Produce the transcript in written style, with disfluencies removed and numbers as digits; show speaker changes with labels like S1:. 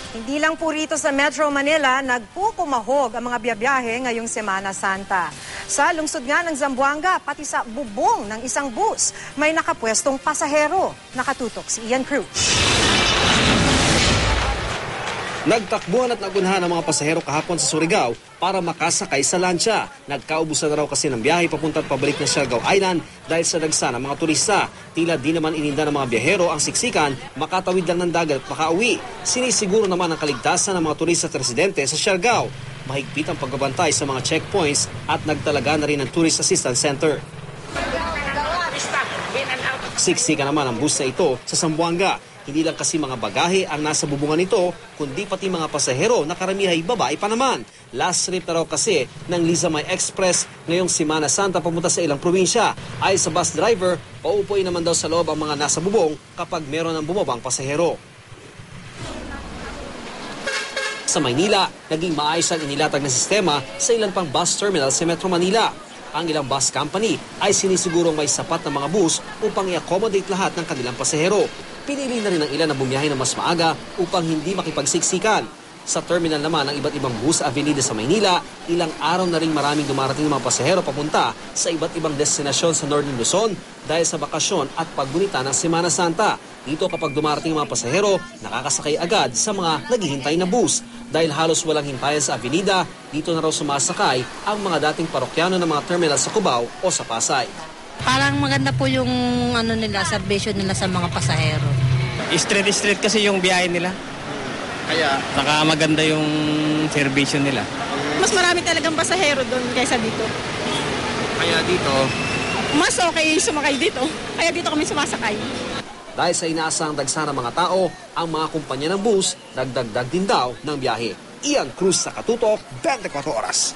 S1: Hindi lang po rito sa Metro Manila, nagpukumahog ang mga biyabiyahe ngayong Semana Santa. Sa lungsod nga ng Zamboanga, pati sa bubong ng isang bus, may nakapwestong pasahero. Nakatutok si Ian Cruz.
S2: Nagtakbuhan at nagunhan ang mga pasahero kahapon sa Surigao para makasakay sa lancha. Nagkaubusan na raw kasi ng biyahe papunta at pabalik ng Siargao Island dahil sa dagsa ng mga turista. Tila di naman ininda ng mga biyahero ang siksikan, makatawid lang ng dagat at makauwi. Sinisiguro naman ang kaligtasan ng mga turista at residente sa Siargao. Mahigpit ang pagbabantay sa mga checkpoints at nagtalaga na rin ng Tourist Assistance Center. Siksikan naman ang bus na ito sa Zamboanga. Hindi lang kasi mga bagahe ang nasa bubungan nito, kundi pati mga pasahero na karamihan ay babae pa naman. Last trip na raw kasi ng Lizamay Express ngayong Semana Santa papunta sa ilang probinsya. Ay sa bus driver, paupuin naman daw sa loob ang mga nasa bubong kapag meron ng bumabang pasahero. Sa Maynila, naging maayos ang inilatag na sistema sa ilan pang bus terminal sa Metro Manila. Ang ilang bus company ay sinisigurong may sapat na mga bus upang i-accommodate lahat ng kanilang pasahero. Pinili na rin ng ilan na bumiyahe ng mas maaga upang hindi makipagsiksikan. Sa terminal naman ng iba't ibang bus avenida sa Maynila, ilang araw na rin maraming dumarating ng mga pasahero papunta sa iba't ibang destinasyon sa Northern Luzon dahil sa bakasyon at paggunita ng Semana Santa. Dito kapag dumarating ang mga pasahero, nakakasakay agad sa mga naghihintay na bus. Dahil halos walang hintayan sa avenida, dito na raw sumasakay ang mga dating parokyano ng mga terminal sa Cubao o sa Pasay.
S3: Parang maganda po yung servisyo nila sa mga pasahero.
S4: Street kasi yung biyahe nila. Kaya saka maganda yung servisyo nila.
S5: Mas marami talagang pasahero doon kaysa dito.
S4: Kaya dito,
S5: mas okay sumakay dito. Kaya dito kami sumasakay.
S2: Dahil sa inaasahang dagsa ng mga tao, ang mga kumpanya ng bus, nagdagdag din daw ng biyahe. Ian Cruz sa Katutok, 24 Oras.